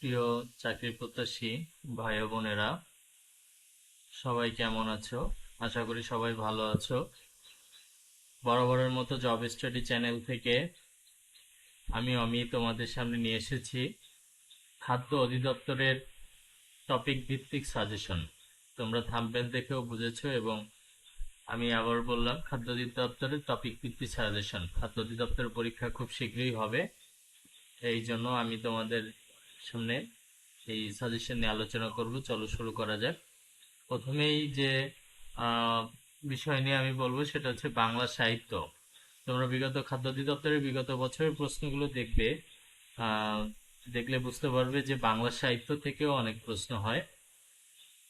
প্রিয় চাকরি প্রত্যাশী ভাই ও বোনেরা, সবাই কেমন আছো? আশা করি সবাই ভালো আছো। বরাবরের মতো জব স্টাডি চ্যানেল থেকে আমি অমি তোমাদের সামনে নিয়ে এসেছি খাদ্য অধিদপ্তরের টপিক ভিত্তিক সাজেশন। তোমরা থাম্বনেল দেখেও বুঝেছো, এবং আমি আবার বললাম, খাদ্য অধিদপ্তরের টপিক ভিত্তিক সাজেশন। খাদ্য অধিদপ্তরের পরীক্ষা খুব শীঘ্রই হবে, এই জন্য আমি তোমাদের সামনে এই সাজেশন নিয়ে আলোচনা করব। চলো শুরু করা যাক। প্রথমেই যে আহ, বিষয় নিয়ে আমি বলবো সেটা হচ্ছে বাংলা সাহিত্য। তোমরা বিগত খাদ্য অধিদপ্তরের বিগত বছরের প্রশ্নগুলো দেখবে, আহ, দেখলে বুঝতে পারবে যে বাংলা সাহিত্য থেকেও অনেক প্রশ্ন হয়।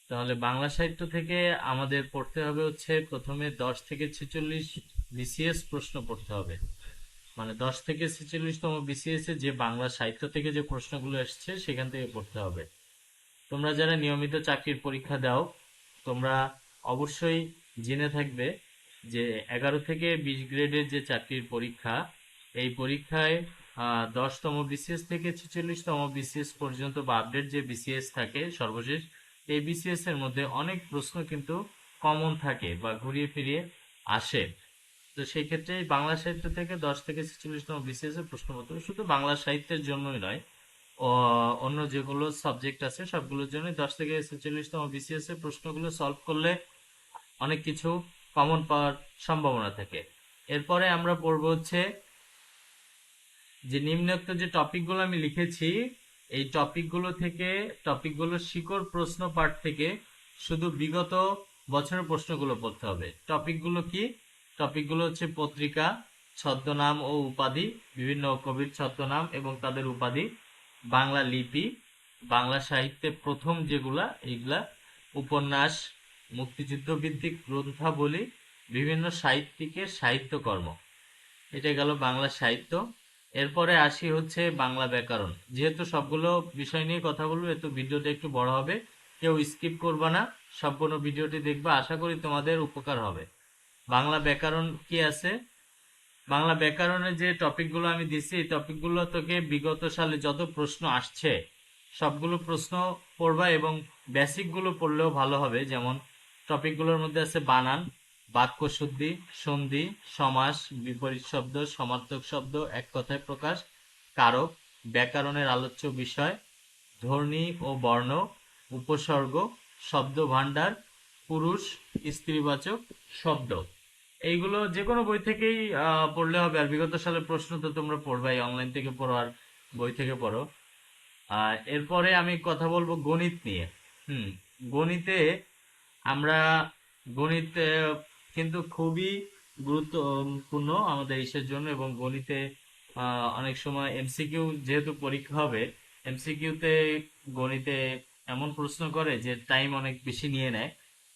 তাহলে বাংলা সাহিত্য থেকে আমাদের পড়তে হবে হচ্ছে প্রথমে 10 থেকে 46 বিসিএস প্রশ্ন পড়তে হবে। মানে 10 থেকে 46তম বিসিএস এ যে বাংলা সাহিত্য থেকে যে প্রশ্নগুলো এসছে সেখান থেকে পড়তে হবে। তোমরা যারা নিয়মিত চাকরির পরীক্ষা দাও, তোমরা অবশ্যই জেনে থাকবে যে 11 থেকে 20 গ্রেডের যে চাকরির পরীক্ষা, এই পরীক্ষায় 10তম বিসিএস থেকে 46তম বিসিএস পর্যন্ত বা আপডেট যে বিসিএস থাকে সর্বশেষ, এই বিসিএস এর মধ্যে অনেক প্রশ্ন কিন্তু কমন থাকে বা ঘুরিয়ে ফিরিয়ে আসে। তো সেই ক্ষেত্রে বাংলা সাহিত্য থেকে 10 থেকে 46তম বিসিএস এর প্রশ্নপত্র শুধু বাংলা সাহিত্যের জন্যই নয়, অন্য যেগুলো সাবজেক্ট আছে সবগুলোর জন্য 10 থেকে 46তম বিসিএস এর প্রশ্নগুলো সলভ করলে অনেক কিছু কমন পাওয়ার সম্ভাবনা থাকে। এরপরে আমরা পড়বো হচ্ছে যে নিম্নোক্ত যে টপিকগুলো আমি লিখেছি, এই টপিকগুলোর শিকড় প্রশ্ন পাঠ থেকে শুধু বিগত বছরের প্রশ্নগুলো পড়তে হবে। টপিকগুলো কি? টপিকগুলো হচ্ছে পত্রিকা, ছদ্মনাম ও উপাধি, বিভিন্ন কবির ছদ্মনাম এবং তাদের উপাধি, বাংলা লিপি, বাংলা সাহিত্যে প্রথম যেগুলা এইগুলা, উপন্যাস, মুক্তিযুদ্ধ ভিত্তিক গ্রন্থাবলী, বিভিন্ন সাহিত্যিকের সাহিত্যকর্ম। এটা গেল বাংলা সাহিত্য। এরপরে আসি হচ্ছে বাংলা ব্যাকরণ। যেহেতু সবগুলো বিষয় নিয়ে কথা বলবো, এত ভিডিওটা একটু বড় হবে, কেউ স্কিপ করবা না, সম্পূর্ণ ভিডিওটি দেখবা, আশা করি তোমাদের উপকার হবে। বাংলা ব্যাকরণ কি আছে? বাংলা ব্যাকরণের যে টপিকগুলো আমি দিছি, এই টপিকগুলো থেকে বিগত সালে যত প্রশ্ন আসছে সবগুলো প্রশ্ন পড়বা, এবং বেসিকগুলো পড়লেও ভালো হবে। যেমন টপিকগুলোর মধ্যে আছে বানান, বাক্য শুদ্ধি, সন্ধি, সমাস, বিপরীত শব্দ, সমার্থক শব্দ, এক কথায় প্রকাশ, কারক, ব্যাকরণের আলোচ্য বিষয়, ধ্বনি ও বর্ণ, উপসর্গ, শব্দ ভাণ্ডার, পুরুষ, স্ত্রীবাচক শব্দ। এইগুলো যে কোনো বই থেকেই পড়লে হবে। আর বিগত সালের প্রশ্ন তো তোমরা পড়বাই, অনলাইন থেকে পড়ো আর বই থেকে পড়ো। এরপরে আমি কথা বলবো গণিত নিয়ে। হুম। গণিতে আমরা গণিত কিন্তু খুবই গুরুত্বপূর্ণ আমাদের ইসের জন্য, এবং গণিতে অনেক সময় এমসিকিউ যেহেতু পরীক্ষা হবে, এমসিকিউতে গণিতে এমন প্রশ্ন করে যে টাইম অনেক বেশি নিয়ে নেয়।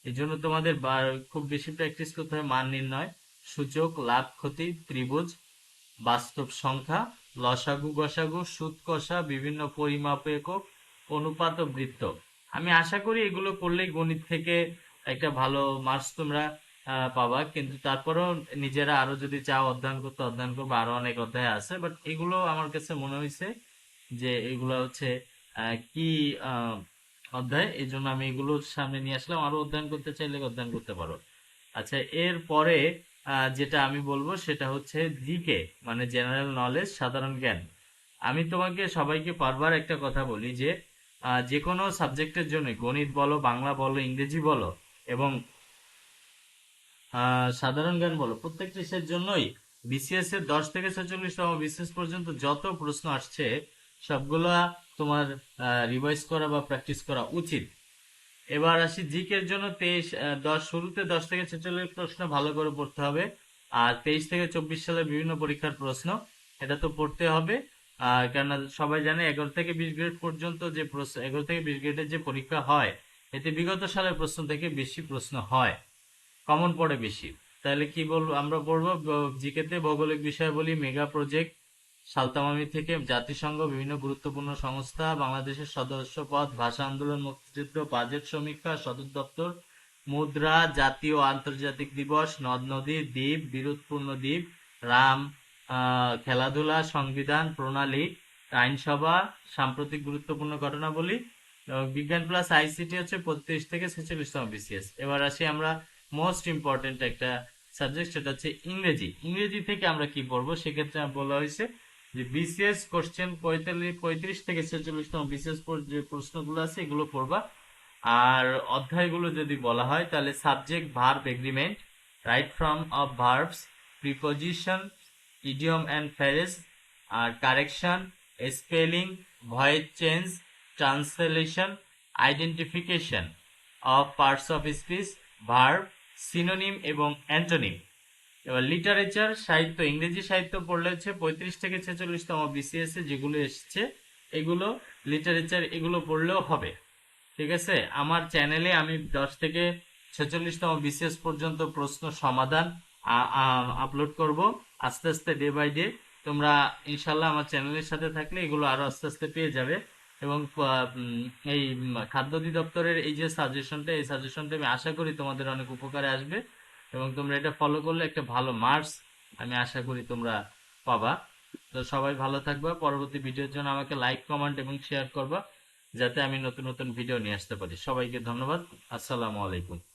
এই জন্য তোমাদের খুব বেশি প্র্যাকটিস করতে হয় মান নির্ণয়, সূচক, লাভ ক্ষতি, ত্রিভুজ, বাস্তব সংখ্যা, লসাগু গসাগু, সুদ কষা, বিভিন্ন পরিমাপ একক, অনুপাত ও বৃত্ত। আমি আশা করি এগুলো করলেই গণিত থেকে একটা ভালো মার্কস তোমরা পাবা। কিন্তু তারপরেও নিজেরা আরো যদি চাও অধ্যয়ন করতে, অধ্যয়ন করবো, আরো অনেক অধ্যায় আছে, বাট এগুলো আমার কাছে মনে হয়েছে যে এগুলো হচ্ছে কি আহ, অধ্যায়, এই জন্য আমি এগুলো সামনে নিয়ে আসলাম। আরো অধ্যয়ন করতে চাইলে অধ্যয়ন করতে পারো। আচ্ছা, এর পরে যেটা আমি বলবো সেটা হচ্ছে জিকে, মানে জেনারেল নলেজ, সাধারণ জ্ঞান। আমি তোমাকে সবাইকে বারবার একটা কথা বলি যে যে কোনো সাবজেক্টের জন্য, গণিত বলো, বাংলা বলো, ইংরেজি বলো, এবং সাধারণ জ্ঞান বলো, প্রত্যেকটা বিষয়ের জন্যই বিসিএস এর 10 থেকে 46তম বিসিএস পর্যন্ত যত প্রশ্ন আসছে সবগুলা তোমার রিভাইজ করা বা প্র্যাকটিস করা উচিত। এবার আসি জিকের জন্য শুরুতে 10 থেকে 46 প্রশ্ন ভালো করে পড়তে হবে। আর 23 থেকে 24 সালের বিভিন্ন পরীক্ষার প্রশ্ন, এটা তো পড়তে হবে। কেননা সবাই জানে 11 থেকে 20 গ্রেড পর্যন্ত যে প্রশ্ন, 11 থেকে 20 গ্রেডের যে পরীক্ষা হয়, এতে বিগত সালের প্রশ্ন থেকে বেশি প্রশ্ন হয়, কমন পড়ে বেশি। তাহলে কি বলবো, আমরা পড়বো জিকেতে ভৌগোলিক বিষয়াবলী, মেগা প্রজেক্ট, সালতামামি থেকে জাতিসংঘ, বিভিন্ন গুরুত্বপূর্ণ সংস্থা, বাংলাদেশের সদস্য পদ, ভাষা আন্দোলন, মুক্তিযুদ্ধ, বাজেট সমীক্ষা, সদর দপ্তর, মুদ্রা, জাতীয় ও আন্তর্জাতিক দিবস, নদ নদী, দ্বীপ, বিরোধপূর্ণ দ্বীপ, রাম, খেলাধুলা, সংবিধান, প্রণালী, আইনসভা, সাম্প্রতিক গুরুত্বপূর্ণ ঘটনাবলী এবং বিজ্ঞান প্লাস আইসিটি হচ্ছে 35 থেকে 46তম বিসিএস। এবার আসি আমরা মোস্ট ইম্পর্টেন্ট একটা সাবজেক্ট, সেটা হচ্ছে ইংরেজি। ইংরেজি থেকে আমরা কি পড়বো, সেক্ষেত্রে বলা হয়েছে যে বিসিএস কোশ্চেন 35 থেকে 46তম বিসিএস যে প্রশ্নগুলো আছে এগুলো পড়বা। আর অধ্যায়গুলো যদি বলা হয় তাহলে subject, verb, agreement, right form of verbs, preposition, idiom and phrase, আর correction, spelling, voice change, translation, identification of parts of speech, verb, synonym এবং অ্যান্টোনিম। এবার লিটারেচার, সাহিত্য, ইংরেজি সাহিত্য পড়লে হচ্ছে 35 থেকে 46তম বিসিএস এ যেগুলো এসছে এগুলো লিটারেচার, এগুলো পড়লেও হবে। ঠিক আছে, আমার চ্যানেলে আমি 10 থেকে 46তম বিসিএস পর্যন্ত প্রশ্ন সমাধান আপলোড করব আস্তে আস্তে, ডে বাই ডে। তোমরা ইনশাল্লাহ আমার চ্যানেলের সাথে থাকলে এগুলো আরো আস্তে আস্তে পেয়ে যাবে। এবং এই খাদ্য অধিদপ্তরের এই যে সাজেশনটা, এই সাজেশনটা আমি আশা করি তোমাদের অনেক উপকারে আসবে এবং তোমরা এটা ফলো করলে একটা ভালো মার্কস আমি আশা করি তোমরা পাবা। তো সবাই ভালো থাকবা, পরবর্তী ভিডিওর জন্য আমাকে লাইক, কমেন্ট এবং শেয়ার করবা যাতে আমি নতুন নতুন ভিডিও নিয়ে আসতে পারি। সবাইকে ধন্যবাদ। আসসালামু আলাইকুম।